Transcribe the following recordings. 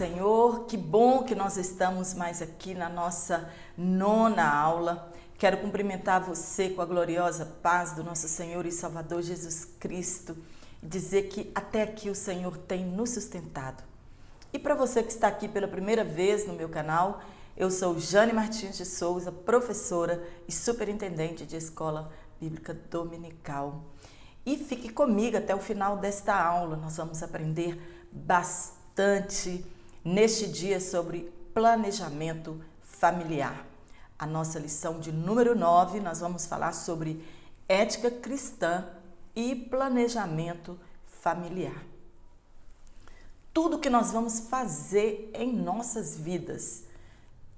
Senhor, que bom que nós estamos mais aqui na nossa 9ª aula. Quero cumprimentar você com a gloriosa paz do nosso Senhor e Salvador Jesus Cristo e dizer que até aqui o Senhor tem nos sustentado. E para você que está aqui pela primeira vez no meu canal, eu sou Jane Martins de Souza, professora e superintendente de Escola Bíblica Dominical. E fique comigo até o final desta aula, nós vamos aprender bastante neste dia sobre planejamento familiar. A nossa lição de número 9, nós vamos falar sobre ética cristã e planejamento familiar. Tudo que nós vamos fazer em nossas vidas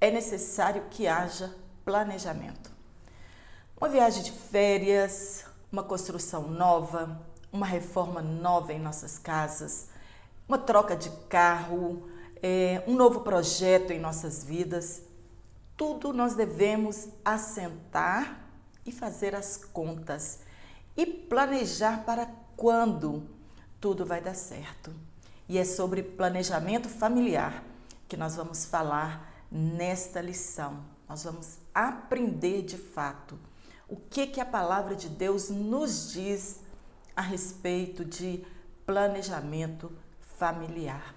é necessário que haja planejamento. Uma viagem de férias, uma construção nova, uma reforma nova em nossas casas, uma troca de carro, um novo projeto em nossas vidas. Tudo nós devemos assentar e fazer as contas e planejar para quando tudo vai dar certo. E é sobre planejamento familiar que nós vamos falar nesta lição. Nós vamos aprender de fato o que a palavra de Deus nos diz a respeito de planejamento familiar.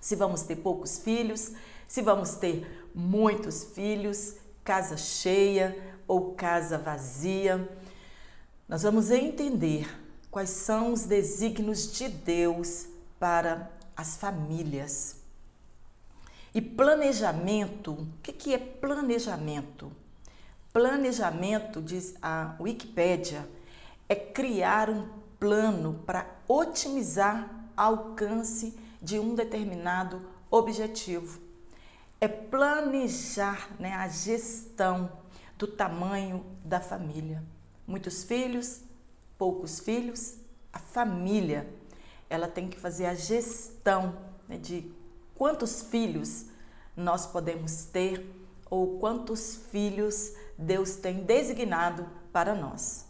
Se vamos ter poucos filhos, se vamos ter muitos filhos, casa cheia ou casa vazia, nós vamos entender quais são os desígnios de Deus para as famílias. E planejamento, o que é planejamento? Planejamento, diz a Wikipédia, é criar um plano para otimizar o alcance de um determinado objetivo. É planejar, a gestão do tamanho da família. Muitos filhos, poucos filhos, a família, ela tem que fazer a gestão de quantos filhos nós podemos ter ou quantos filhos Deus tem designado para nós.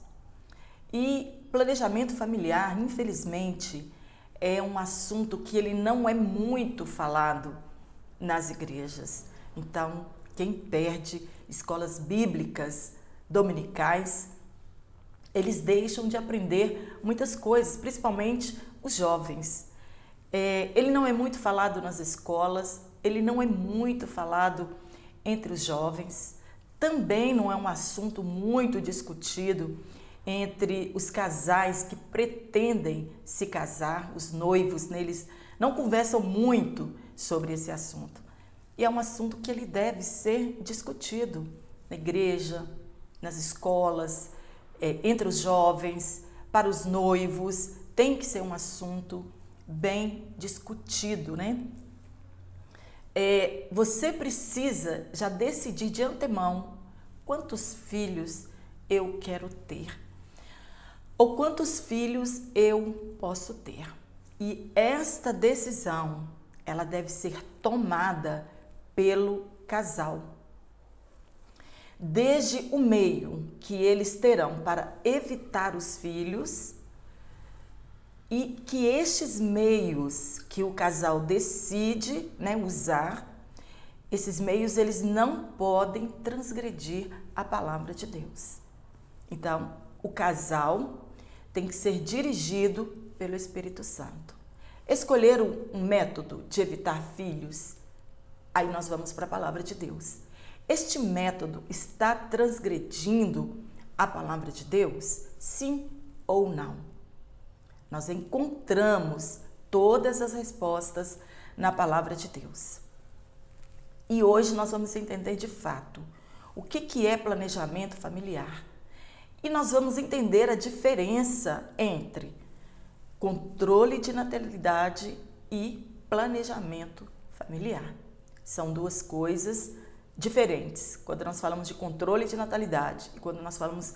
E planejamento familiar, infelizmente, é um assunto que ele não é muito falado nas igrejas. Então, quem perde escolas bíblicas dominicais, eles deixam de aprender muitas coisas, principalmente os jovens. Ele não é muito falado nas escolas, ele não é muito falado entre os jovens, também não é um assunto muito discutido entre os casais que pretendem se casar, os noivos, eles não conversam muito sobre esse assunto. E é um assunto que ele deve ser discutido na igreja, nas escolas, entre os jovens, para os noivos, tem que ser um assunto bem discutido, Você precisa já decidir de antemão quantos filhos eu quero ter ou quantos filhos eu posso ter. E esta decisão, ela deve ser tomada pelo casal. Desde o meio que eles terão para evitar os filhos e que estes meios que o casal decide usar, esses meios eles não podem transgredir a palavra de Deus. Então, o casal tem que ser dirigido pelo Espírito Santo. Escolher um método de evitar filhos, aí nós vamos para a palavra de Deus. Este método está transgredindo a palavra de Deus? Sim ou não? Nós encontramos todas as respostas na palavra de Deus. E hoje nós vamos entender de fato o que é planejamento familiar. E nós vamos entender a diferença entre controle de natalidade e planejamento familiar. São duas coisas diferentes. Quando nós falamos de controle de natalidade e quando nós falamos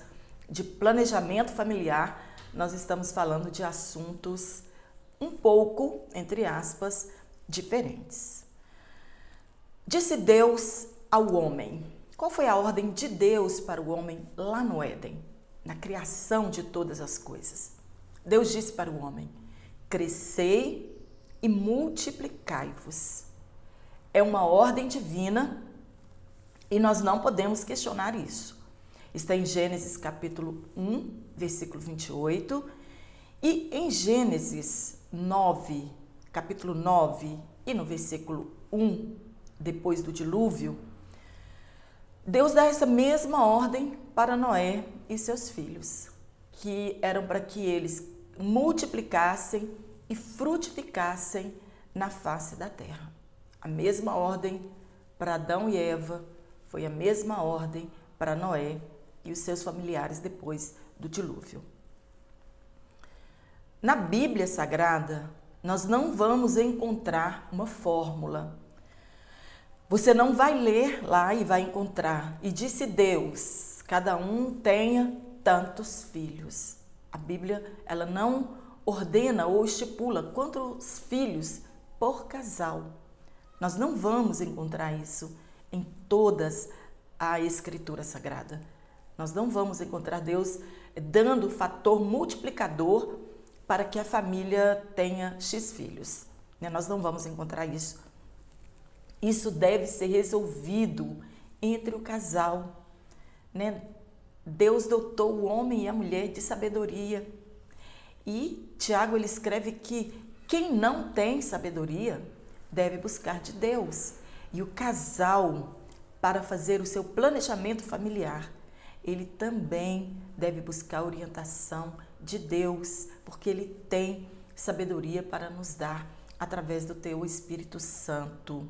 de planejamento familiar, nós estamos falando de assuntos um pouco, entre aspas, diferentes. Disse Deus ao homem. Qual foi a ordem de Deus para o homem lá no Éden, na criação de todas as coisas? Deus disse para o homem: crescei, e multiplicai-vos. É uma ordem divina e nós não podemos questionar isso. Está em Gênesis capítulo 1, versículo 28, e em Gênesis 9, capítulo 9 e no versículo 1, depois do dilúvio, Deus dá essa mesma ordem para Noé e seus filhos, que eram para que eles multiplicassem e frutificassem na face da terra. A mesma ordem para Adão e Eva foi a mesma ordem para Noé e os seus familiares depois do dilúvio. Na Bíblia Sagrada, nós não vamos encontrar uma fórmula. Você não vai ler lá e vai encontrar, e disse Deus, cada um tenha tantos filhos. A Bíblia, ela não ordena ou estipula quantos filhos por casal. Nós não vamos encontrar isso em todas a Escritura Sagrada. Nós não vamos encontrar Deus dando o fator multiplicador para que a família tenha X filhos. Nós não vamos encontrar isso. Isso deve ser resolvido entre o casal. Deus dotou o homem e a mulher de sabedoria. E Tiago ele escreve que quem não tem sabedoria deve buscar de Deus. E o casal, para fazer o seu planejamento familiar, ele também deve buscar a orientação de Deus, porque ele tem sabedoria para nos dar através do teu Espírito Santo.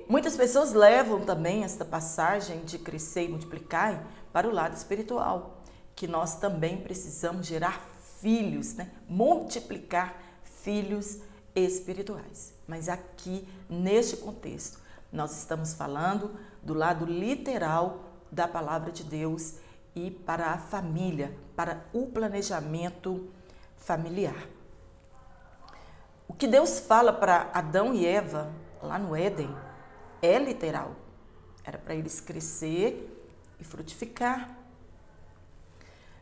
Muitas pessoas levam também esta passagem de crescer e multiplicar para o lado espiritual, que nós também precisamos gerar filhos, multiplicar filhos espirituais. Mas aqui, neste contexto, nós estamos falando do lado literal da palavra de Deus e para a família, para o planejamento familiar. O que Deus fala para Adão e Eva lá no Éden é literal. Era para eles crescer e frutificar.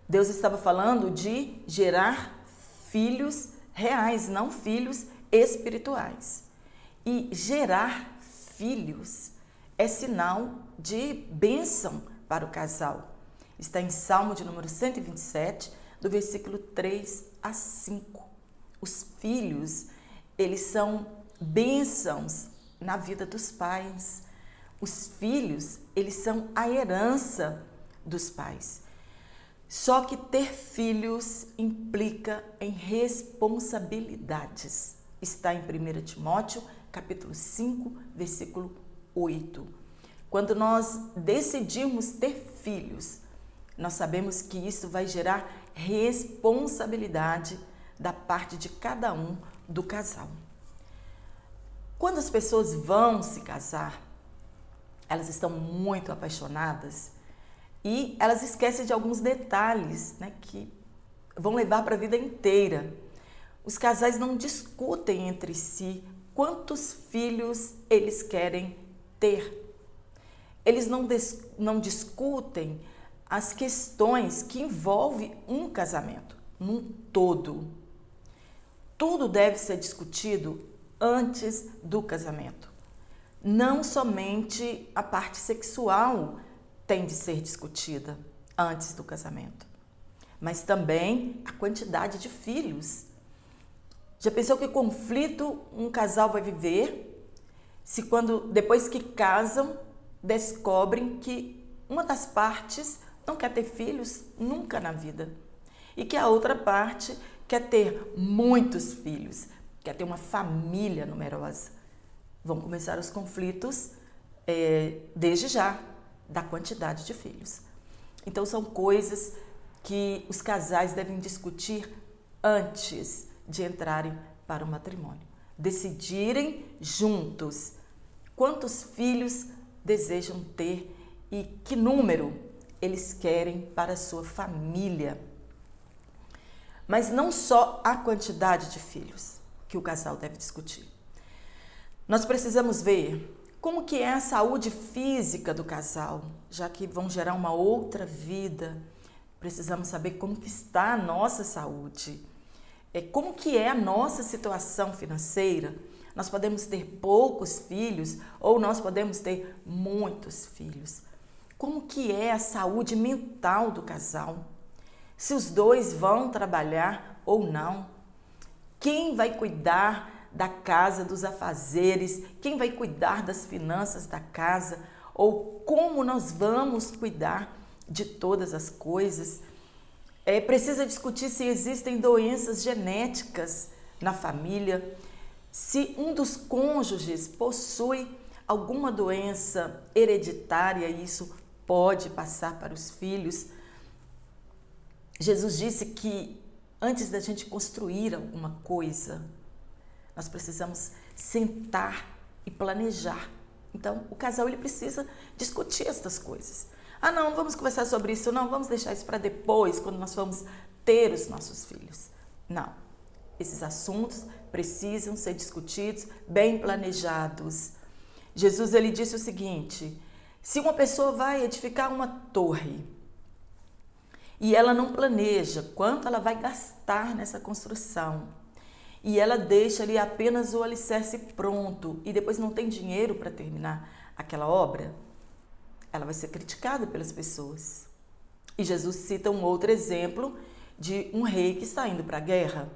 Deus estava falando de gerar filhos reais, não filhos espirituais. E gerar filhos é sinal de bênção para o casal. Está em Salmo de número 127, do versículo 3 a 5. Os filhos, eles são bênçãos na vida dos pais. Os filhos, eles são a herança dos pais. Só que ter filhos implica em responsabilidades. Está em 1 Timóteo, capítulo 5, versículo 8. Quando nós decidimos ter filhos, nós sabemos que isso vai gerar responsabilidade da parte de cada um do casal. Quando as pessoas vão se casar, elas estão muito apaixonadas e elas esquecem de alguns detalhes, que vão levar para a vida inteira. Os casais não discutem entre si quantos filhos eles querem ter. Eles não discutem as questões que envolvem um casamento, num todo. Tudo deve ser discutido antes do casamento. Não somente a parte sexual tem de ser discutida antes do casamento, mas também a quantidade de filhos. Já pensou que conflito um casal vai viver se depois que casam, descobrem que uma das partes não quer ter filhos nunca na vida e que a outra parte quer ter muitos filhos, quer ter uma família numerosa? Vão começar os conflitos desde já, da quantidade de filhos. Então são coisas que os casais devem discutir antes de entrarem para o matrimônio. Decidirem juntos quantos filhos desejam ter e que número eles querem para a sua família. Mas não só a quantidade de filhos que o casal deve discutir. Nós precisamos ver como que é a saúde física do casal, já que vão gerar uma outra vida. Precisamos saber como que está a nossa saúde. como que é a nossa situação financeira. Nós podemos ter poucos filhos ou nós podemos ter muitos filhos. Como que é a saúde mental do casal? Se os dois vão trabalhar ou não? Quem vai cuidar da casa, dos afazeres? Quem vai cuidar das finanças da casa? Ou como nós vamos cuidar de todas as coisas? Precisa discutir se existem doenças genéticas na família, se um dos cônjuges possui alguma doença hereditária e isso pode passar para os filhos. Jesus disse que antes da gente construir alguma coisa, nós precisamos sentar e planejar. Então, o casal ele precisa discutir essas coisas. Não vamos conversar sobre isso, não, vamos deixar isso para depois, quando nós vamos ter os nossos filhos. Não, esses assuntos precisam ser discutidos, bem planejados. Jesus ele disse o seguinte: se uma pessoa vai edificar uma torre e ela não planeja quanto ela vai gastar nessa construção, e ela deixa ali apenas o alicerce pronto e depois não tem dinheiro para terminar aquela obra, ela vai ser criticada pelas pessoas. E Jesus cita um outro exemplo de um rei que está indo para a guerra.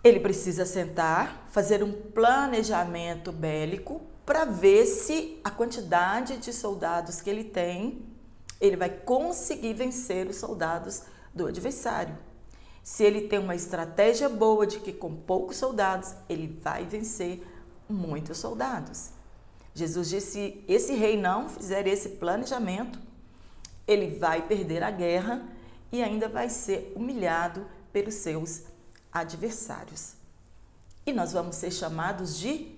Ele precisa sentar, fazer um planejamento bélico para ver se a quantidade de soldados que ele tem, ele vai conseguir vencer os soldados do adversário. Se ele tem uma estratégia boa de que com poucos soldados ele vai vencer muitos soldados. Jesus disse: se esse rei não fizer esse planejamento, ele vai perder a guerra e ainda vai ser humilhado pelos seus adversários. E nós vamos ser chamados de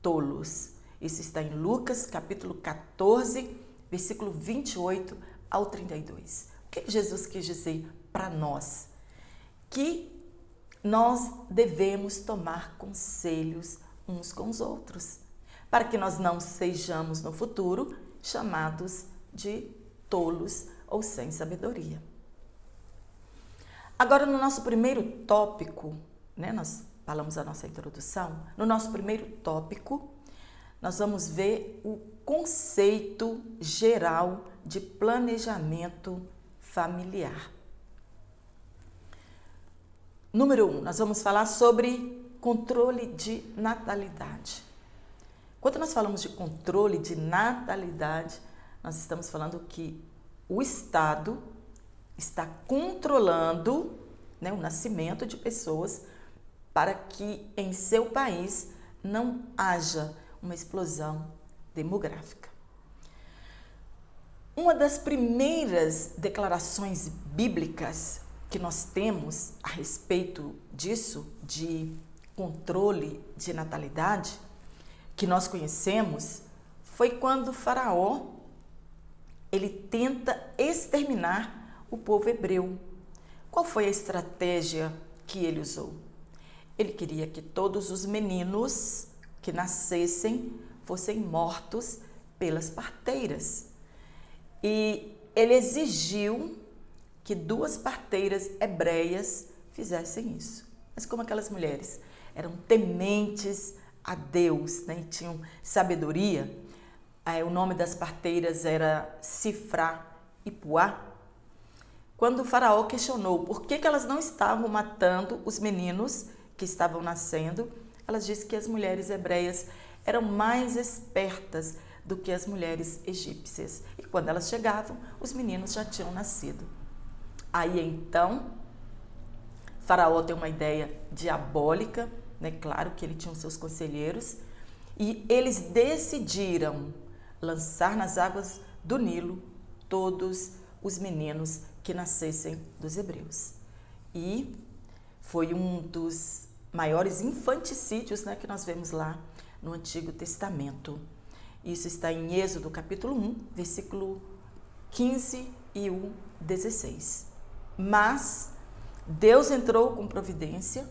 tolos. Isso está em Lucas, capítulo 14, versículo 28 ao 32. O que Jesus quis dizer para nós? Que nós devemos tomar conselhos uns com os outros, para que nós não sejamos no futuro chamados de tolos ou sem sabedoria. Agora, no nosso primeiro tópico, nós falamos a nossa introdução, no nosso primeiro tópico, nós vamos ver o conceito geral de planejamento familiar. Número 1, nós vamos falar sobre controle de natalidade. Quando nós falamos de controle de natalidade, nós estamos falando que o Estado está controlando o nascimento de pessoas para que em seu país não haja uma explosão demográfica. Uma das primeiras declarações bíblicas que nós temos a respeito disso, de controle de natalidade, que nós conhecemos, foi quando Faraó ele tenta exterminar o povo hebreu. Qual foi a estratégia que ele usou? Ele queria que todos os meninos que nascessem fossem mortos pelas parteiras. E ele exigiu que 2 parteiras hebreias fizessem isso. Mas como aquelas mulheres eram tementes a Deus, e tinham sabedoria, o nome das parteiras era Sifrá e Puá. Quando o faraó questionou por que elas não estavam matando os meninos que estavam nascendo, elas disseram que as mulheres hebreias eram mais espertas do que as mulheres egípcias. E quando elas chegavam, os meninos já tinham nascido. Aí então, Faraó tem uma ideia diabólica, claro que ele tinha os seus conselheiros, e eles decidiram lançar nas águas do Nilo todos os meninos que nascessem dos hebreus. E foi um dos maiores infanticídios que nós vemos lá no Antigo Testamento. Isso está em Êxodo capítulo 1, versículo 15 e o 16. Mas Deus entrou com providência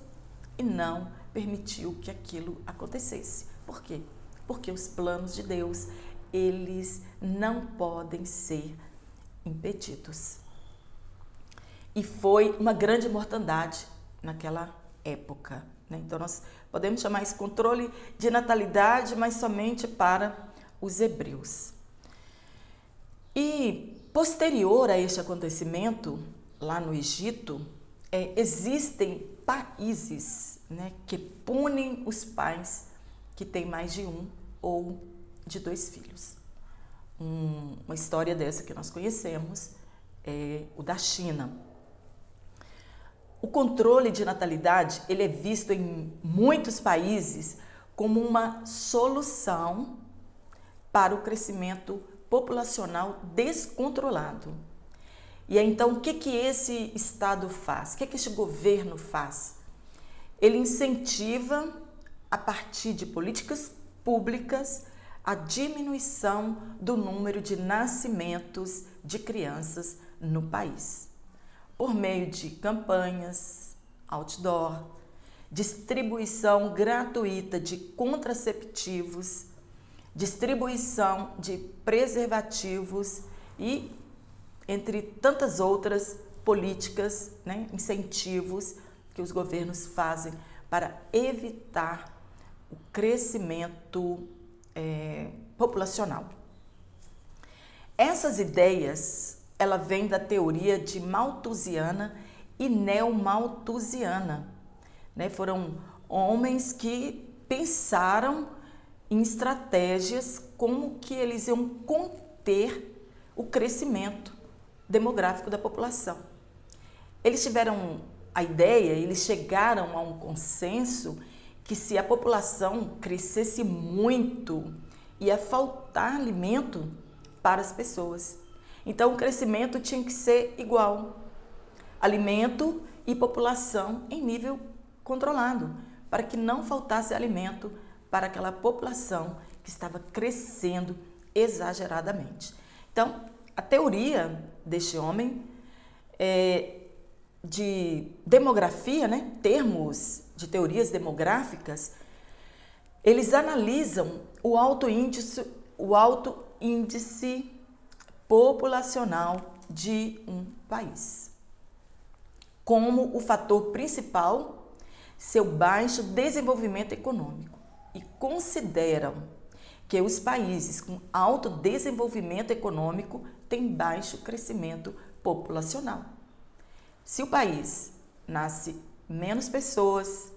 e não permitiu que aquilo acontecesse. Por quê? Porque os planos de Deus, eles não podem ser impedidos. E foi uma grande mortandade naquela época, né? Então nós podemos chamar esse controle de natalidade, mas somente para os hebreus. E posterior a este acontecimento, lá no Egito, existem países, né, que punem os pais que têm mais de um ou de 2 filhos. Uma história dessa que nós conhecemos é o da China. O controle de natalidade, ele é visto em muitos países como uma solução para o crescimento populacional descontrolado. E aí, então, o que esse Estado faz? O que este governo faz? Ele incentiva, a partir de políticas públicas, a diminuição do número de nascimentos de crianças no país, por meio de campanhas, outdoor, distribuição gratuita de contraceptivos, distribuição de preservativos e entre tantas outras políticas, né, incentivos que os governos fazem para evitar o crescimento populacional. Essas ideias, ela vem da teoria de malthusiana e neomalthusiana, né? Foram homens que pensaram em estratégias como que eles iam conter o crescimento demográfico da população. Eles tiveram a ideia, eles chegaram a um consenso que se a população crescesse muito, ia faltar alimento para as pessoas. Então o crescimento tinha que ser igual, alimento e população em nível controlado, para que não faltasse alimento para aquela população que estava crescendo exageradamente. Então, a teoria deste homem de demografia, né, termos de teorias demográficas, eles analisam o alto índice populacional de um país como o fator principal seu baixo desenvolvimento econômico e consideram que os países com alto desenvolvimento econômico têm baixo crescimento populacional. Se o país nasce menos pessoas,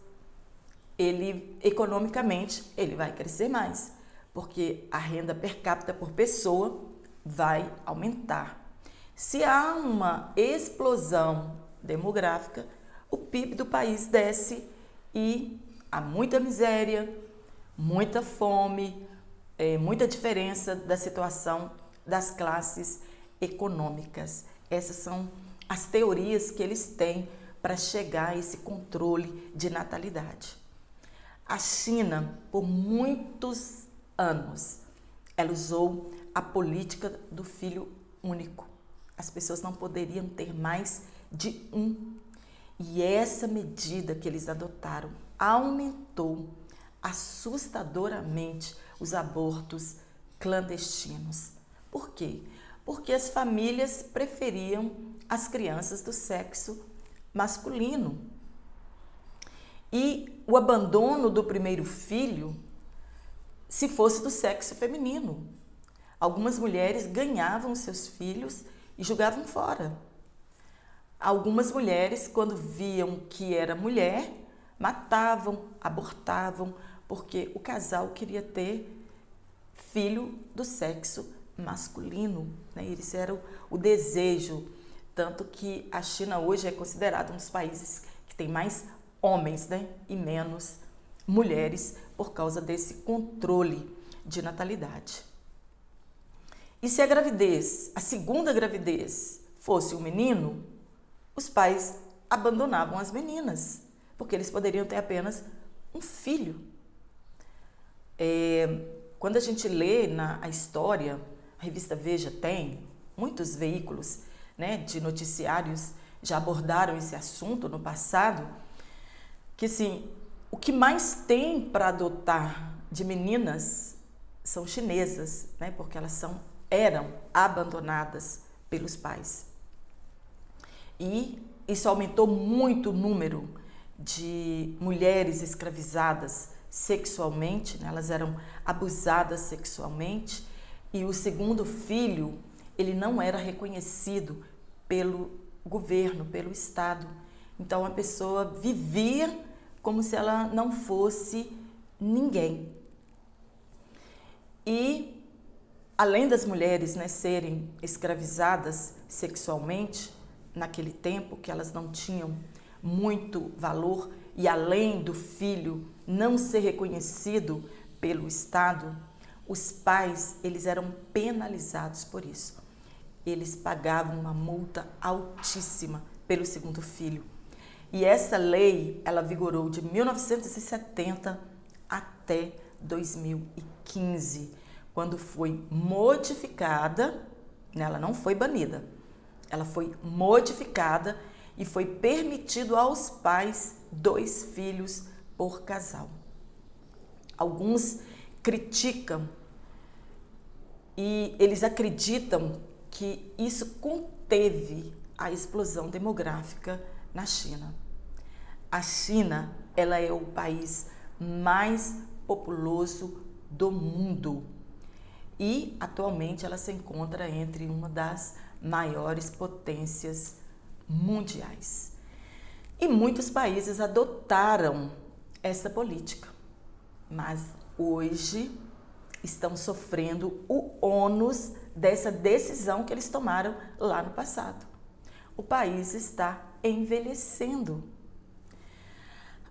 economicamente ele vai crescer mais, porque a renda per capita por pessoa vai aumentar. Se há uma explosão demográfica, o PIB do país desce e há muita miséria, muita fome, muita diferença da situação das classes econômicas. Essas são as teorias que eles têm para chegar a esse controle de natalidade. A China, por muitos anos, ela usou a política do filho único. As pessoas não poderiam ter mais de um. E essa medida que eles adotaram aumentou assustadoramente os abortos clandestinos. Por quê? Porque as famílias preferiam as crianças do sexo masculino. E o abandono do primeiro filho, se fosse do sexo feminino. Algumas mulheres ganhavam seus filhos e jogavam fora. Algumas mulheres, quando viam que era mulher, matavam, abortavam, porque o casal queria ter filho do sexo masculino, né? Esse era o desejo, tanto que a China hoje é considerada um dos países que tem mais homens, né? E menos mulheres, por causa desse controle de natalidade. E se a gravidez, a segunda gravidez, fosse um menino, os pais abandonavam as meninas, porque eles poderiam ter apenas um filho. Quando a gente lê a história, a revista Veja tem, muitos veículos, né, de noticiários já abordaram esse assunto no passado, que assim, o que mais tem para adotar de meninas são chinesas, né, porque elas eram abandonadas pelos pais. E isso aumentou muito o número de mulheres escravizadas sexualmente, né? Elas eram abusadas sexualmente, e o segundo filho, ele não era reconhecido pelo governo, pelo Estado. Então a pessoa vivia como se ela não fosse ninguém. E além das mulheres, né, serem escravizadas sexualmente, naquele tempo que elas não tinham muito valor, e além do filho não ser reconhecido pelo Estado, os pais, eles eram penalizados por isso. Eles pagavam uma multa altíssima pelo segundo filho. E essa lei, ela vigorou de 1970 até 2015, quando foi modificada, né? Ela não foi banida, ela foi modificada e foi permitido aos pais 2 filhos por casal. Alguns criticam e eles acreditam que isso conteve a explosão demográfica na China. A China, ela é o país mais populoso do mundo e atualmente ela se encontra entre uma das maiores potências mundiais. E muitos países adotaram essa política, mas hoje estão sofrendo o ônus dessa decisão que eles tomaram lá no passado. O país está envelhecendo.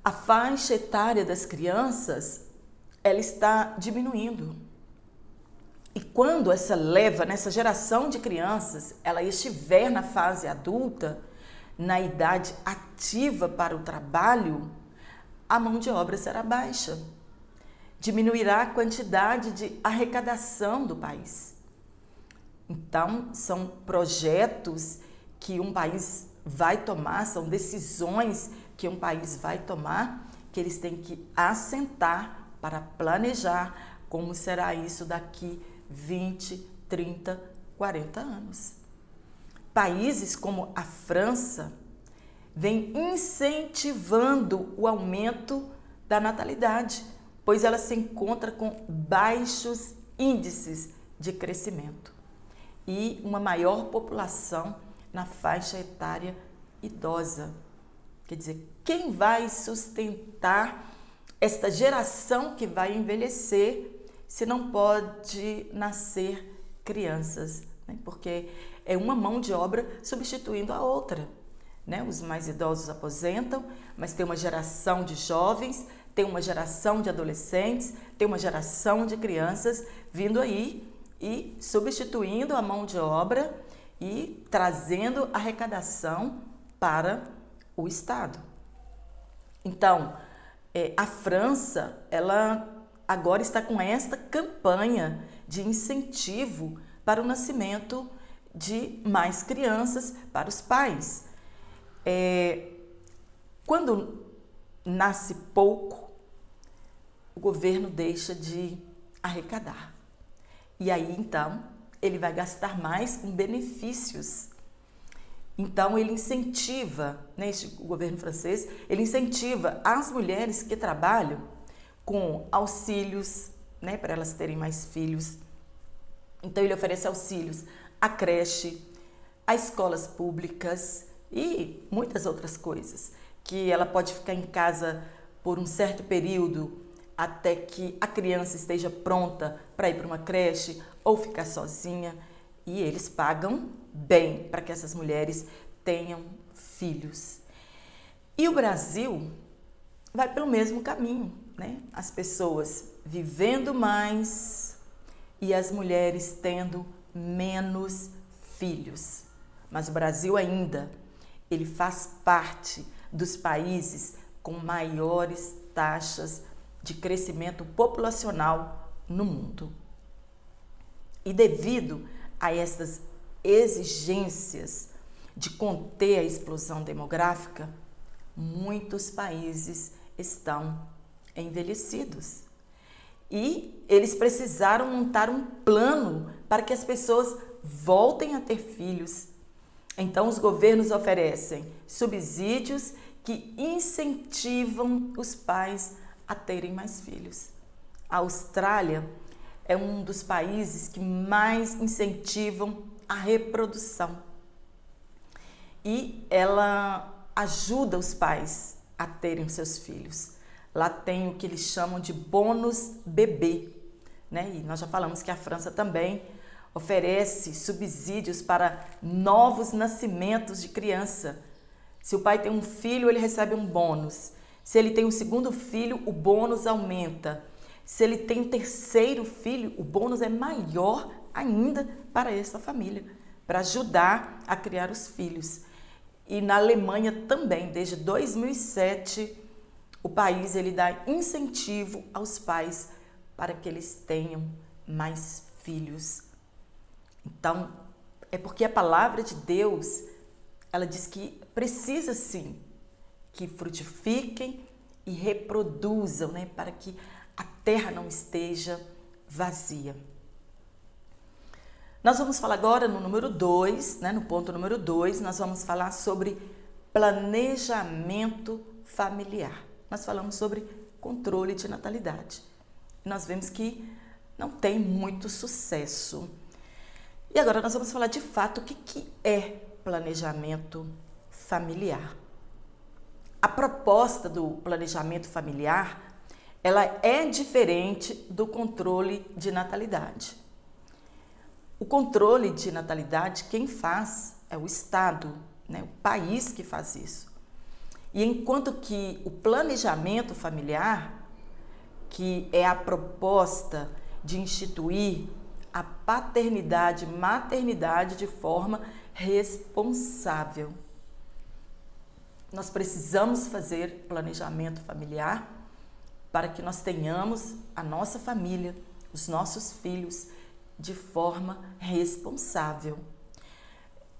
A faixa etária das crianças, ela está diminuindo. E quando essa leva, nessa geração de crianças, ela estiver na fase adulta, na idade ativa para o trabalho, a mão de obra será baixa. Diminuirá a quantidade de arrecadação do país. Então, são projetos que um país vai tomar, são decisões que um país vai tomar, que eles têm que assentar para planejar como será isso daqui 20, 30, 40 anos. Países como a França vêm incentivando o aumento da natalidade, pois ela se encontra com baixos índices de crescimento e uma maior população na faixa etária idosa. Quer dizer, quem vai sustentar esta geração que vai envelhecer se não pode nascer crianças, né? Porque é uma mão de obra substituindo a outra, né? Os mais idosos aposentam, mas tem uma geração de jovens, tem uma geração de adolescentes, tem uma geração de crianças vindo aí e substituindo a mão de obra e trazendo arrecadação para o Estado. Então, a França, ela agora está com esta campanha de incentivo para o nascimento de mais crianças para os pais. Quando nasce pouco, o governo deixa de arrecadar. E aí, então, ele vai gastar mais com benefícios. Então, ele incentiva, né, o governo francês, ele incentiva as mulheres que trabalham com auxílios, né, para elas terem mais filhos. Então, ele oferece auxílios à creche, a escolas públicas e muitas outras coisas, que ela pode ficar em casa por um certo período até que a criança esteja pronta para ir para uma creche ou ficar sozinha, e eles pagam bem para que essas mulheres tenham filhos. E o Brasil vai pelo mesmo caminho, né? As pessoas vivendo mais e as mulheres tendo menos filhos. Mas o Brasil ainda, ele faz parte dos países com maiores taxas de crescimento populacional no mundo. E devido a essas exigências de conter a explosão demográfica, muitos países estão envelhecidos. E eles precisaram montar um plano para que as pessoas voltem a ter filhos. Então, os governos oferecem subsídios que incentivam os pais a terem mais filhos. A Austrália é um dos países que mais incentivam a reprodução. E ela ajuda os pais a terem seus filhos. Lá tem o que eles chamam de bônus bebê, né? E nós já falamos que a França também oferece subsídios para novos nascimentos de criança. Se o pai tem um filho, ele recebe um bônus. Se ele tem um segundo filho, o bônus aumenta. Se ele tem um terceiro filho, o bônus é maior ainda para essa família, para ajudar a criar os filhos. E na Alemanha também, desde 2007, o país ele dá incentivo aos pais para que eles tenham mais filhos. Então, é porque a palavra de Deus, ela diz que precisa sim que frutifiquem e reproduzam, né, para que a terra não esteja vazia. Nós vamos falar agora no número 2, né, no ponto número 2, nós vamos falar sobre planejamento familiar. Nós falamos sobre controle de natalidade. Nós vemos que não tem muito sucesso. E agora nós vamos falar de fato o que é planejamento familiar. A proposta do planejamento familiar, ela é diferente do controle de natalidade. O controle de natalidade, quem faz é o Estado, né? O país que faz isso. E enquanto que o planejamento familiar, que é a proposta de instituir a paternidade e maternidade de forma responsável. Nós precisamos fazer planejamento familiar para que nós tenhamos a nossa família, os nossos filhos, de forma responsável.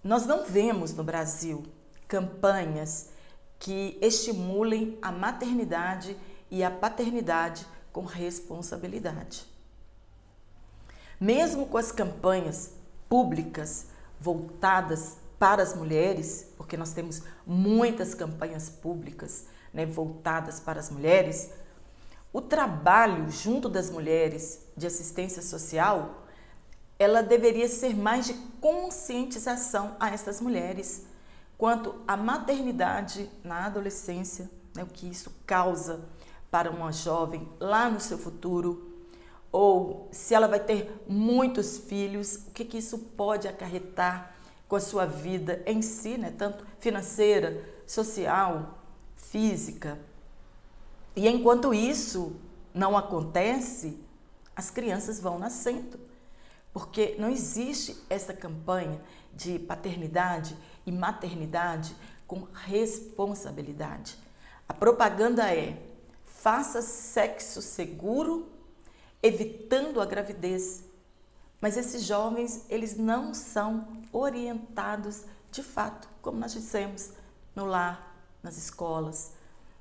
Nós não vemos no Brasil campanhas que estimulem a maternidade e a paternidade com responsabilidade. Mesmo com as campanhas públicas voltadas para as mulheres, porque nós temos muitas campanhas públicas, né, voltadas para as mulheres, o trabalho junto das mulheres de assistência social, ela deveria ser mais de conscientização a essas mulheres quanto à maternidade na adolescência, né, o que isso causa para uma jovem lá no seu futuro, ou se ela vai ter muitos filhos, o que isso pode acarretar com a sua vida em si, né, tanto financeira, social, física. E enquanto isso não acontece, as crianças vão nascendo, porque não existe essa campanha de paternidade e maternidade com responsabilidade. A propaganda é: faça sexo seguro, evitando a gravidez. Mas esses jovens, eles não são orientados de fato, como nós dissemos, no lar, nas escolas.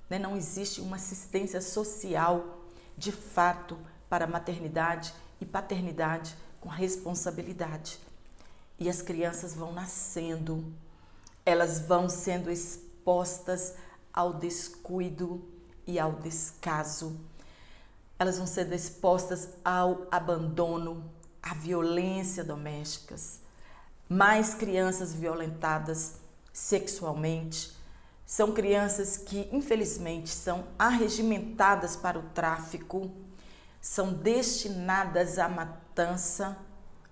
Não existe uma assistência social de fato para maternidade e paternidade com responsabilidade. E as crianças vão nascendo, elas vão sendo expostas ao descuido e ao descaso. Elas vão sendo expostas ao abandono, à violência domésticas. Mais crianças violentadas sexualmente. São crianças que, infelizmente, são arregimentadas para o tráfico, são destinadas à matança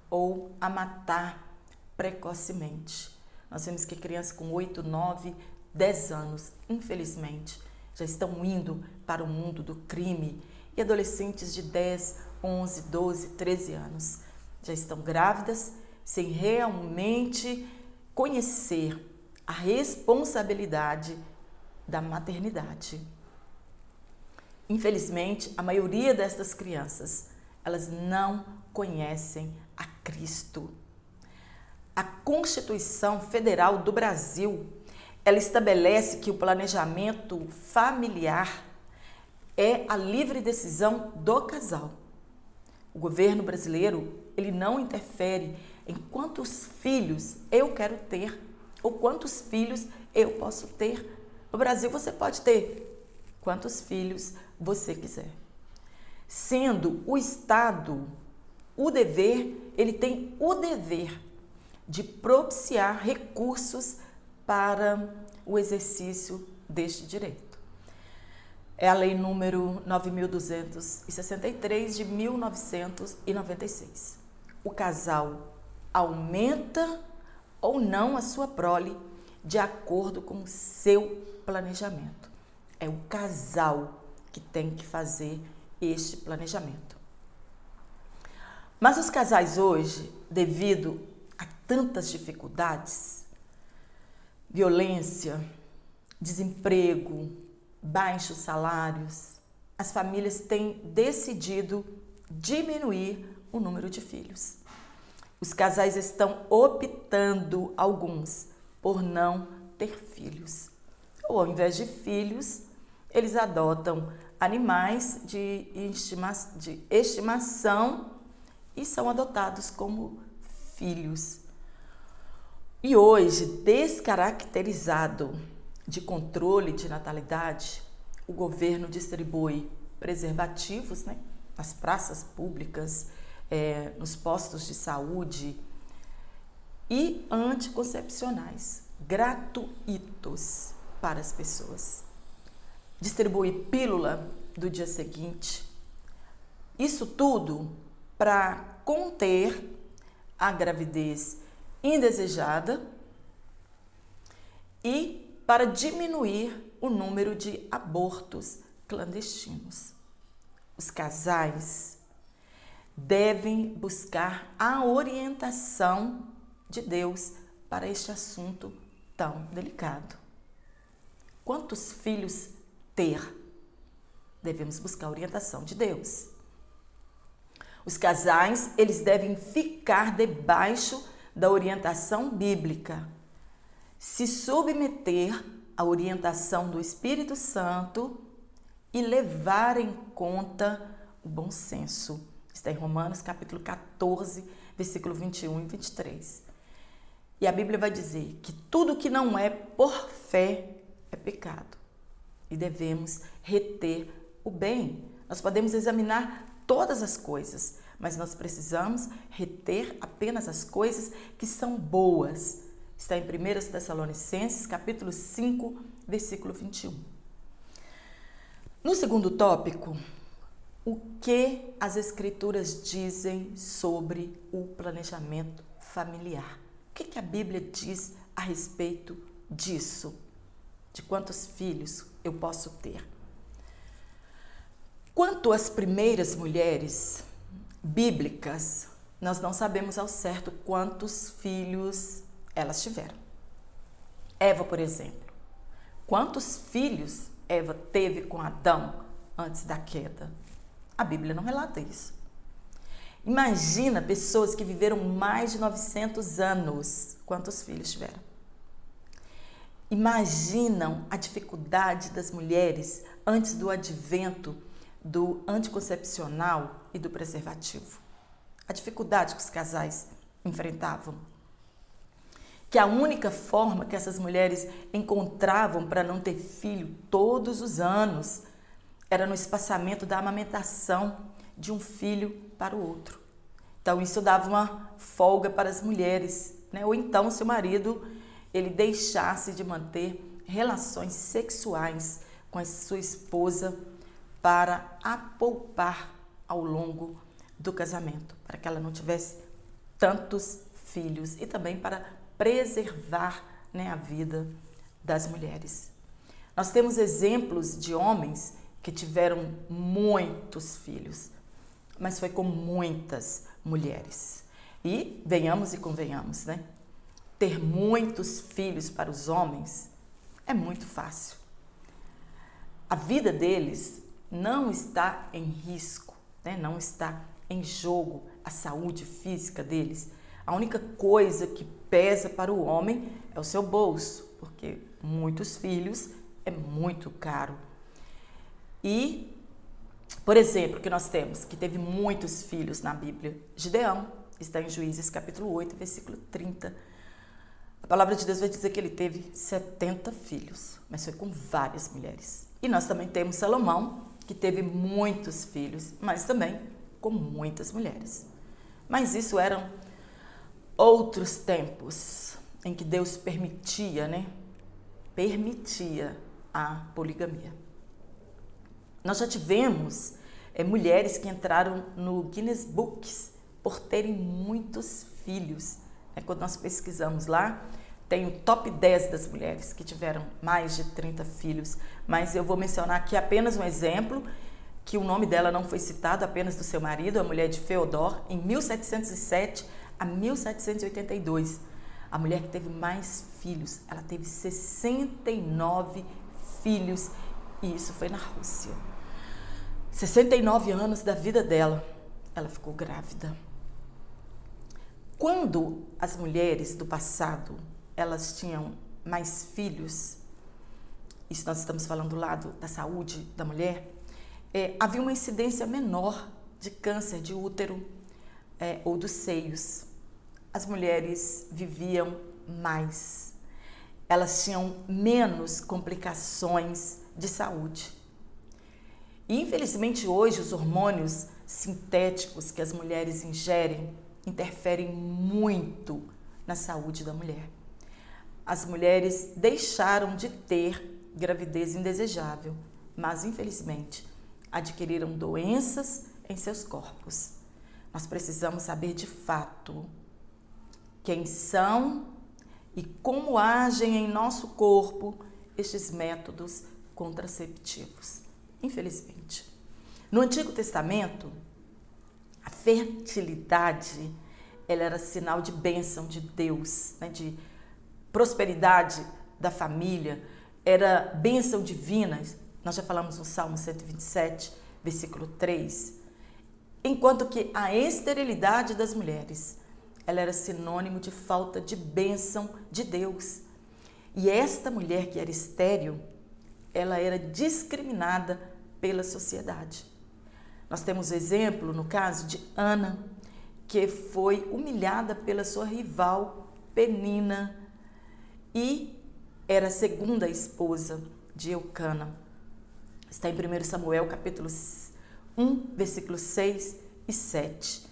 ou a matar precocemente. Nós vemos que crianças com 8, 9, 10 anos, infelizmente, já estão indo para o mundo do crime, e adolescentes de 10, 11, 12, 13 anos já estão grávidas sem realmente conhecer a responsabilidade da maternidade. Infelizmente, a maioria destas crianças, elas não conhecem a Cristo. A Constituição Federal do Brasil, ela estabelece que o planejamento familiar é a livre decisão do casal. O governo brasileiro, ele não interfere em quantos filhos eu quero ter ou quantos filhos eu posso ter No Brasil você pode ter quantos filhos você quiser. Sendo o Estado, ele tem o dever de propiciar recursos para o exercício deste direito. É a lei número 9.263 de 1996. O casal aumenta ou não a sua prole de acordo com o seu planejamento. É o casal que tem que fazer este planejamento. Mas os casais hoje, devido a tantas dificuldades, violência, desemprego, baixos salários, as famílias têm decidido diminuir o número de filhos. Os casais estão optando, alguns, por não ter filhos. Ou ao invés de filhos, eles adotam animais de estimação e são adotados como filhos. E hoje, descaracterizado de controle de natalidade, o governo distribui preservativos, nas praças públicas, nos postos de saúde e anticoncepcionais gratuitos para as pessoas. Distribui pílula do dia seguinte. Isso tudo para conter a gravidez indesejada e para diminuir o número de abortos clandestinos. Os casais devem buscar a orientação de Deus para este assunto tão delicado. Quantos filhos ter? Devemos buscar a orientação de Deus. Os casais, eles devem ficar debaixo da orientação bíblica, se submeter à orientação do Espírito Santo e levar em conta o bom senso. Está em Romanos capítulo 14, versículo 21 e 23. E a Bíblia vai dizer que tudo que não é por fé é pecado. E devemos reter o bem. Nós podemos examinar todas as coisas, mas nós precisamos reter apenas as coisas que são boas. Está em 1 Tessalonicenses, capítulo 5, versículo 21. No segundo tópico, o que as Escrituras dizem sobre o planejamento familiar? O que a Bíblia diz a respeito disso? De quantos filhos eu posso ter? Quanto às primeiras mulheres bíblicas, nós não sabemos ao certo quantos filhos elas tiveram. Eva, por exemplo. Quantos filhos Eva teve com Adão antes da queda? A Bíblia não relata isso. Imagina pessoas que viveram mais de 900 anos. Quantos filhos tiveram? Imaginam a dificuldade das mulheres antes do advento do anticoncepcional e do preservativo. A dificuldade que os casais enfrentavam. Que a única forma que essas mulheres encontravam para não ter filho todos os anos era no espaçamento da amamentação de um filho para o outro. Então isso dava uma folga para as mulheres, Ou então se o marido ele deixasse de manter relações sexuais com a sua esposa para a poupar ao longo do casamento, para que ela não tivesse tantos filhos e também para preservar a vida das mulheres. Nós temos exemplos de homens que tiveram muitos filhos, mas foi com muitas mulheres. E venhamos e convenhamos, Ter muitos filhos para os homens é muito fácil. A vida deles não está em risco, não está em jogo a saúde física deles. A única coisa que pesa para o homem é o seu bolso, porque muitos filhos é muito caro. E, por exemplo, que nós temos, que teve muitos filhos na Bíblia, Gideão, está em Juízes capítulo 8, versículo 30. A palavra de Deus vai dizer que ele teve 70 filhos, mas foi com várias mulheres. E nós também temos Salomão, que teve muitos filhos, mas também com muitas mulheres. Mas isso eram outros tempos em que Deus permitia, né? Permitia a poligamia. Nós já tivemos mulheres que entraram no Guinness Books por terem muitos filhos. Quando nós pesquisamos lá, tem o top 10 das mulheres que tiveram mais de 30 filhos. Mas eu vou mencionar aqui apenas um exemplo, que o nome dela não foi citado, apenas do seu marido, a mulher de Feodor, em 1707 a 1782. A mulher que teve mais filhos, ela teve 69 filhos, e isso foi na Rússia. 69 anos da vida dela, ela ficou grávida. Quando as mulheres do passado, elas tinham mais filhos, isso nós estamos falando do lado da saúde da mulher, havia uma incidência menor de câncer de útero ou dos seios. As mulheres viviam mais, elas tinham menos complicações de saúde. E infelizmente hoje os hormônios sintéticos que as mulheres ingerem interferem muito na saúde da mulher. As mulheres deixaram de ter gravidez indesejável, mas infelizmente adquiriram doenças em seus corpos. Nós precisamos saber de fato quem são e como agem em nosso corpo estes métodos contraceptivos. Infelizmente. No Antigo Testamento, a fertilidade ela era sinal de bênção de Deus, né, de prosperidade da família, era bênção divina. Nós já falamos no Salmo 127, versículo 3. Enquanto que a esterilidade das mulheres, ela era sinônimo de falta de bênção de Deus. E esta mulher que era estéril, ela era discriminada pela sociedade. Nós temos o exemplo, no caso de Ana, que foi humilhada pela sua rival Penina e era a segunda esposa de Eucana. Está em 1 Samuel, capítulo 1, versículos 6 e 7.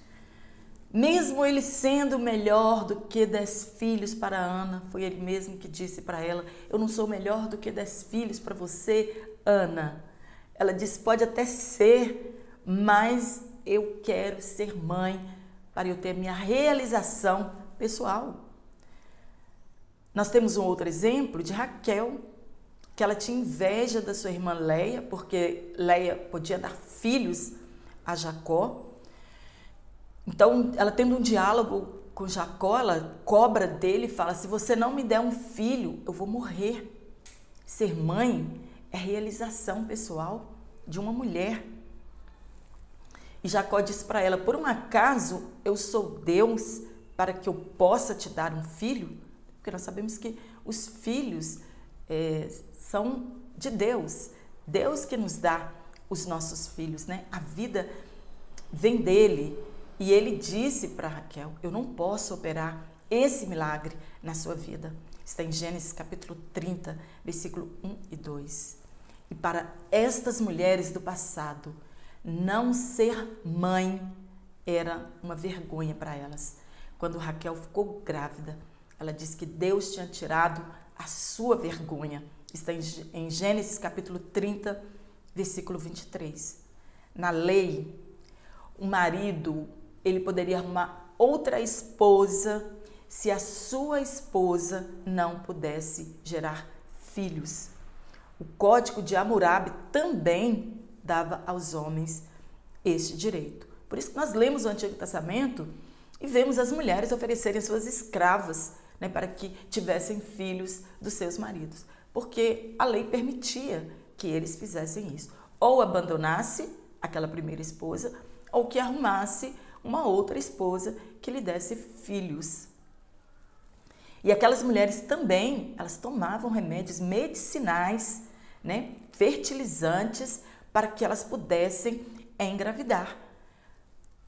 Mesmo ele sendo melhor do que 10 filhos para Ana, foi ele mesmo que disse para ela: eu não sou melhor do que 10 filhos para você, Ana. Ela disse: pode até ser, mas eu quero ser mãe para eu ter minha realização pessoal. Nós temos um outro exemplo de Raquel, que ela tinha inveja da sua irmã Leia, porque Leia podia dar filhos a Jacó. Então, ela tendo um diálogo com Jacó, ela cobra dele e fala: se você não me der um filho, eu vou morrer. Ser mãe é realização pessoal de uma mulher. E Jacó disse para ela: por um acaso eu sou Deus para que eu possa te dar um filho? Porque nós sabemos que os filhos são de Deus. Deus que nos dá os nossos filhos, né? A vida vem dele. E ele disse para Raquel: eu não posso operar esse milagre na sua vida. Está em Gênesis capítulo 30, versículo 1 e 2. E para estas mulheres do passado, não ser mãe era uma vergonha para elas. Quando Raquel ficou grávida, ela disse que Deus tinha tirado a sua vergonha. Está em Gênesis capítulo 30, versículo 23. Na lei, o marido ele poderia arrumar outra esposa se a sua esposa não pudesse gerar filhos. O Código de Hammurabi também dava aos homens este direito. Por isso que nós lemos o Antigo Testamento e vemos as mulheres oferecerem suas escravas, né, para que tivessem filhos dos seus maridos, porque a lei permitia que eles fizessem isso. Ou abandonasse aquela primeira esposa, ou que arrumasse uma outra esposa que lhe desse filhos. E aquelas mulheres também, elas tomavam remédios medicinais, né, fertilizantes, para que elas pudessem engravidar.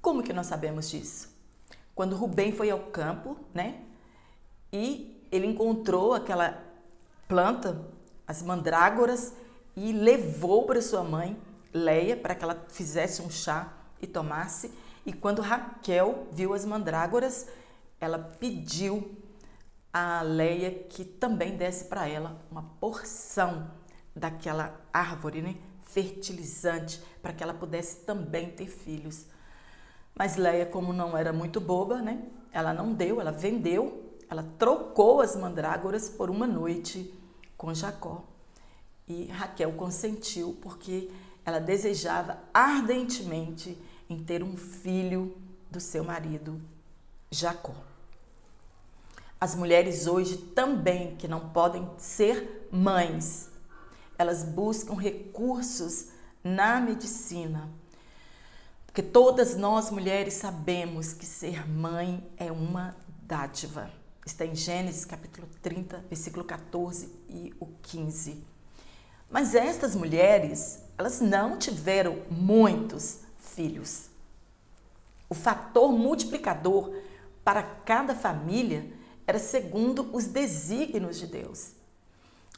Como que nós sabemos disso? Quando Rubem foi ao campo, né, e ele encontrou aquela planta, as mandrágoras, e levou para sua mãe, Leia, para que ela fizesse um chá e tomasse. E quando Raquel viu as mandrágoras, ela pediu a Leia que também desse para ela uma porção daquela árvore, né, fertilizante, para que ela pudesse também ter filhos. Mas Leia, como não era muito boba, né, ela não deu, ela vendeu, ela trocou as mandrágoras por uma noite com Jacó. E Raquel consentiu porque ela desejava ardentemente em ter um filho do seu marido, Jacó. As mulheres hoje também, que não podem ser mães, elas buscam recursos na medicina. Porque todas nós mulheres sabemos que ser mãe é uma dádiva. Está em Gênesis capítulo 30, versículo 14 e o 15. Mas estas mulheres, elas não tiveram muitos filhos. O fator multiplicador para cada família era segundo os desígnios de Deus.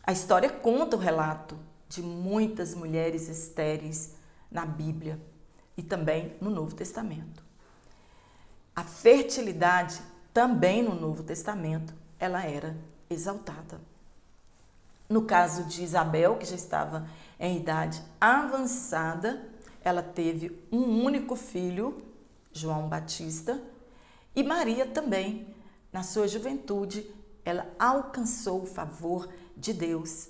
A história conta o relato de muitas mulheres estéreis na Bíblia e também no Novo Testamento. A fertilidade também no Novo Testamento, ela era exaltada. No caso de Isabel, que já estava em idade avançada, ela teve um único filho, João Batista, e Maria também, na sua juventude, ela alcançou o favor de Deus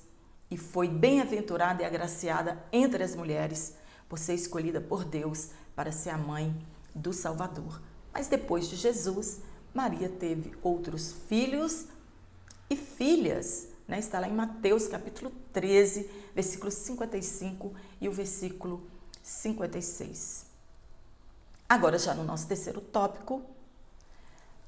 e foi bem-aventurada e agraciada entre as mulheres por ser escolhida por Deus para ser a mãe do Salvador. Mas depois de Jesus, Maria teve outros filhos e filhas, né? Está lá em Mateus capítulo 13, versículo 55 e o versículo 56. Agora, já no nosso terceiro tópico,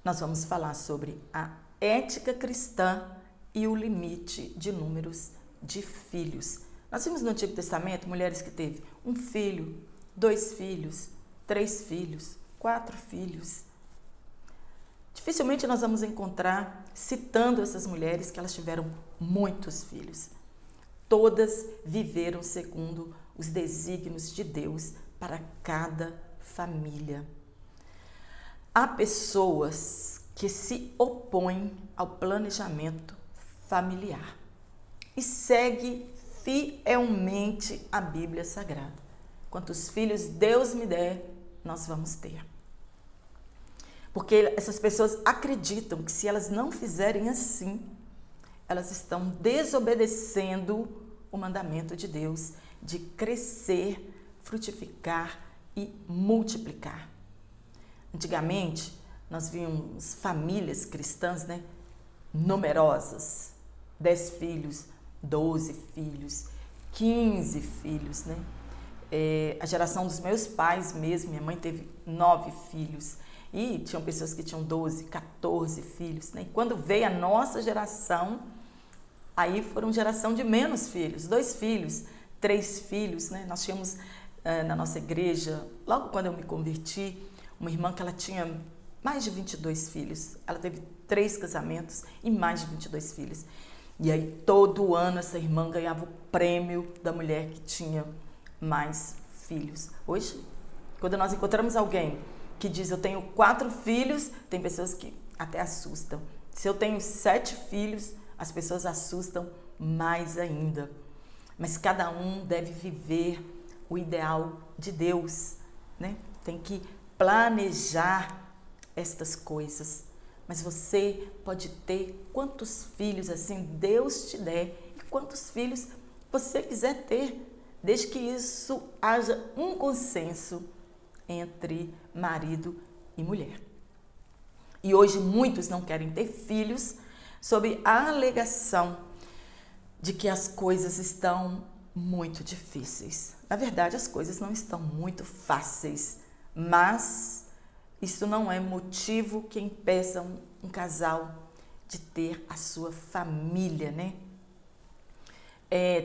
nós vamos falar sobre a ética cristã e o limite de números de filhos. Nós vimos no Antigo Testamento mulheres que teve um filho, 2 filhos, 3 filhos, 4 filhos. Dificilmente nós vamos encontrar citando essas mulheres que elas tiveram muitos filhos. Todas viveram segundo os desígnios de Deus para cada família. Há pessoas que se opõem ao planejamento familiar e seguem fielmente a Bíblia Sagrada. Quantos filhos Deus me der, nós vamos ter. Porque essas pessoas acreditam que se elas não fizerem assim, elas estão desobedecendo o mandamento de Deus de crescer, frutificar e multiplicar. Antigamente, nós víamos famílias cristãs, né, numerosas, 10 filhos, 12 filhos, 15 filhos, né? A geração dos meus pais mesmo, minha mãe teve 9 filhos e tinham pessoas que tinham 12, 14 filhos, né? E quando veio a nossa geração, aí foram geração de menos filhos, 2 filhos, 3 filhos, né? Nós tínhamos na nossa igreja, logo quando eu me converti, uma irmã que ela tinha mais de 22 filhos. Ela teve 3 casamentos e mais de 22 filhos. E aí, todo ano, essa irmã ganhava o prêmio da mulher que tinha mais filhos. Hoje, quando nós encontramos alguém que diz eu tenho 4 filhos, tem pessoas que até assustam. Se eu tenho 7 filhos, as pessoas assustam mais ainda. Mas cada um deve viver o ideal de Deus, né? Tem que planejar estas coisas. Mas você pode ter quantos filhos assim Deus te der e quantos filhos você quiser ter, desde que isso haja um consenso entre marido e mulher. E hoje muitos não querem ter filhos sob a alegação de que as coisas estão muito difíceis. Na verdade, as coisas não estão muito fáceis, mas isso não é motivo que impeça um casal de ter a sua família, né?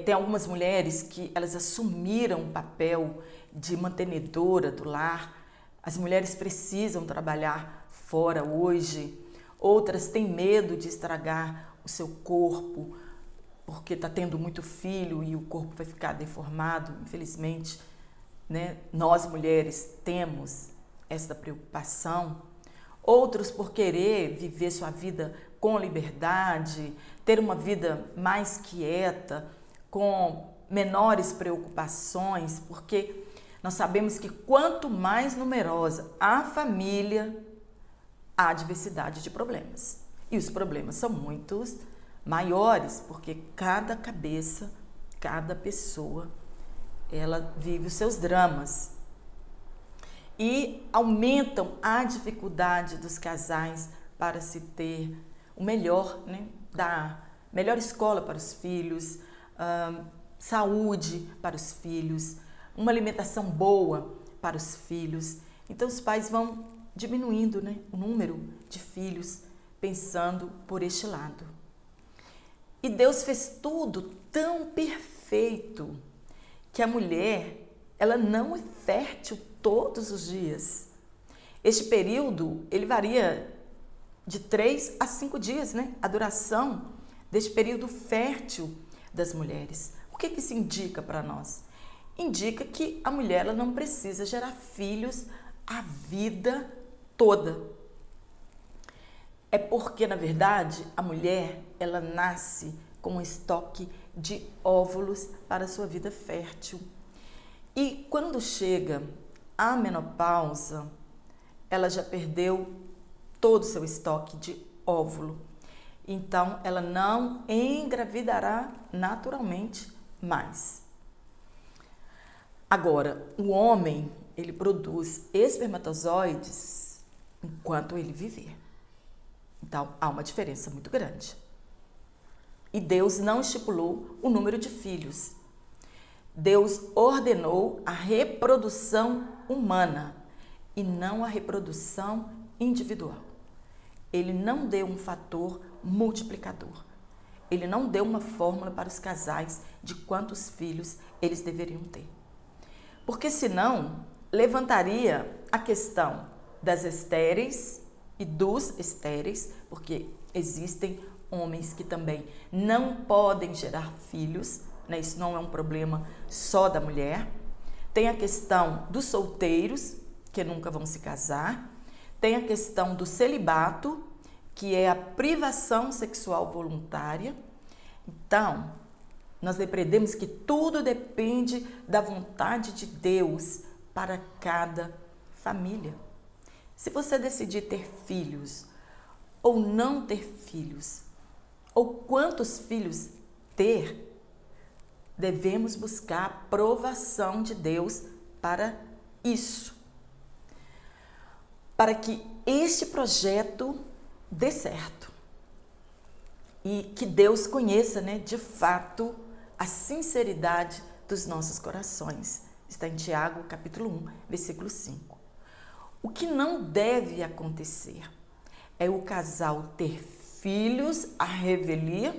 Tem algumas mulheres que elas assumiram o papel de mantenedora do lar. As mulheres precisam trabalhar fora hoje. Outras têm medo de estragar o seu corpo, porque está tendo muito filho e o corpo vai ficar deformado, infelizmente, né? Nós mulheres temos essa preocupação. Outros por querer viver sua vida com liberdade, ter uma vida mais quieta, com menores preocupações, porque nós sabemos que quanto mais numerosa a família, há diversidade de problemas. E os problemas são muitos maiores, porque cada cabeça, cada pessoa, ela vive os seus dramas. E aumentam a dificuldade dos casais para se ter o melhor, né? Dar melhor escola para os filhos, saúde para os filhos, uma alimentação boa para os filhos. Então os pais vão diminuindo, né, o número de filhos, pensando por este lado. E Deus fez tudo tão perfeito que a mulher, ela não é fértil todos os dias. Este período, ele varia de 3 a 5 dias, né? A duração deste período fértil das mulheres. O que isso indica para nós? Indica que a mulher, ela não precisa gerar filhos a vida toda. É porque, na verdade, a mulher, ela nasce com um estoque de óvulos para a sua vida fértil. E quando chega a menopausa, ela já perdeu todo o seu estoque de óvulo. Então, ela não engravidará naturalmente mais. Agora, o homem, ele produz espermatozoides enquanto ele viver. Então, há uma diferença muito grande. E Deus não estipulou o número de filhos. Deus ordenou a reprodução humana e não a reprodução individual. Ele não deu um fator multiplicador. Ele não deu uma fórmula para os casais de quantos filhos eles deveriam ter. Porque senão levantaria a questão das estéreis e dos estéreis, porque existem homens que também não podem gerar filhos, né? Isso não é um problema só da mulher. Tem a questão dos solteiros, que nunca vão se casar. Tem a questão do celibato, que é a privação sexual voluntária. Então, nós aprendemos que tudo depende da vontade de Deus para cada família. Se você decidir ter filhos ou não ter filhos, ou quantos filhos ter, devemos buscar a aprovação de Deus para isso. Para que este projeto dê certo. E que Deus conheça, né, de fato, a sinceridade dos nossos corações. Está em Tiago, capítulo 1, versículo 5. O que não deve acontecer é o casal ter filhos à revelia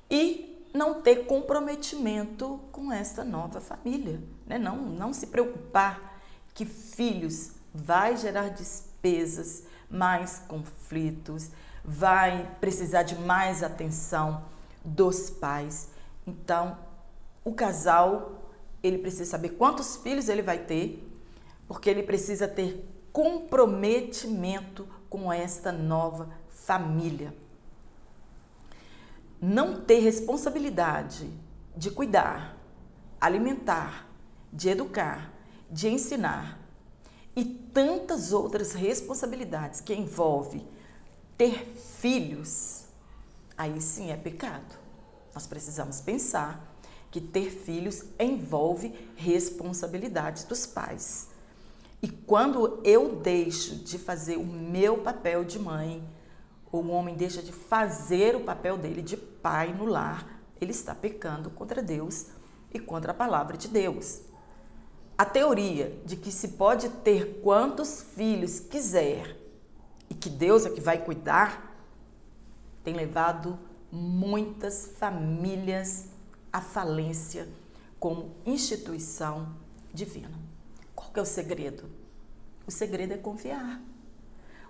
e não ter comprometimento com esta nova família, né? Não se preocupar que filhos vai gerar despesas, mais conflitos, vai precisar de mais atenção dos pais. Então, o casal, ele precisa saber quantos filhos ele vai ter, porque ele precisa ter comprometimento com esta nova família. Não ter responsabilidade de cuidar, alimentar, de educar, de ensinar e tantas outras responsabilidades que envolve ter filhos, aí sim é pecado. Nós precisamos pensar que ter filhos envolve responsabilidades dos pais. E quando eu deixo de fazer o meu papel de mãe, ou o homem deixa de fazer o papel dele de pai no lar, ele está pecando contra Deus e contra a palavra de Deus. A teoria de que se pode ter quantos filhos quiser e que Deus é que vai cuidar, tem levado muitas famílias à falência como instituição divina. Qual que é o segredo? O segredo é confiar.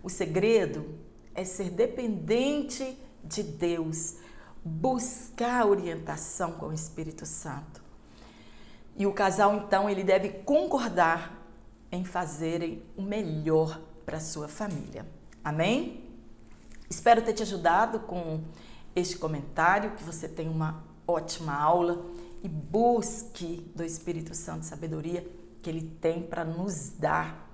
O segredo é ser dependente de Deus, buscar orientação com o Espírito Santo. E o casal, então, ele deve concordar em fazerem o melhor para a sua família. Amém? Espero ter te ajudado com este comentário, que você tenha uma ótima aula e busque do Espírito Santo sabedoria que ele tem para nos dar.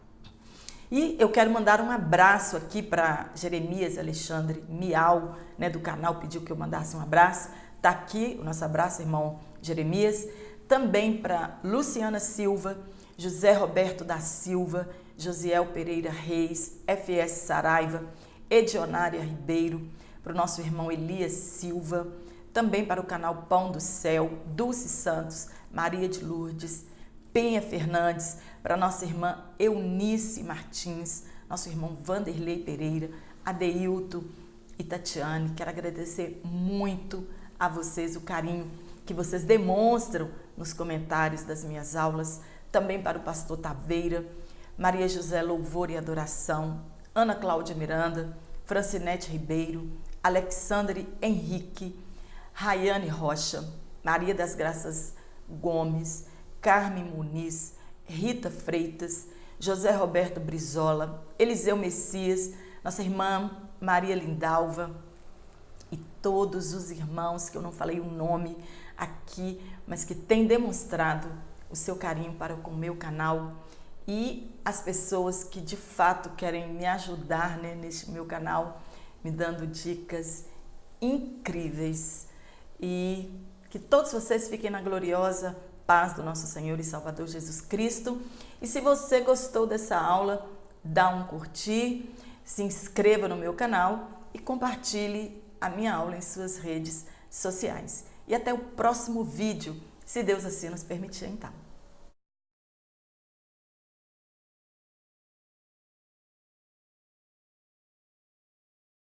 E eu quero mandar um abraço aqui para Jeremias Alexandre Miau, do canal, pediu que eu mandasse um abraço. Tá aqui o nosso abraço, irmão Jeremias. Também para Luciana Silva, José Roberto da Silva, Josiel Pereira Reis, FS Saraiva, Edionária Ribeiro, para o nosso irmão Elias Silva, também para o canal Pão do Céu, Dulce Santos, Maria de Lourdes, Penha Fernandes, para nossa irmã Eunice Martins, nosso irmão Vanderlei Pereira, Adeilton e Tatiane. Quero agradecer muito a vocês o carinho que vocês demonstram nos comentários das minhas aulas, também para o pastor Taveira, Maria José Louvor e Adoração, Ana Cláudia Miranda, Francinete Ribeiro, Alexandre Henrique, Rayane Rocha, Maria das Graças Gomes, Carmen Muniz, Rita Freitas, José Roberto Brizola, Eliseu Messias, nossa irmã Maria Lindalva e todos os irmãos que eu não falei o nome aqui, mas que têm demonstrado o seu carinho para com o meu canal, e as pessoas que de fato querem me ajudar neste meu canal, me dando dicas incríveis. E que todos vocês fiquem na gloriosa paz do nosso Senhor e Salvador Jesus Cristo. E se você gostou dessa aula, dá um curtir, se inscreva no meu canal e compartilhe a minha aula em suas redes sociais. E até o próximo vídeo, se Deus assim nos permitir, então.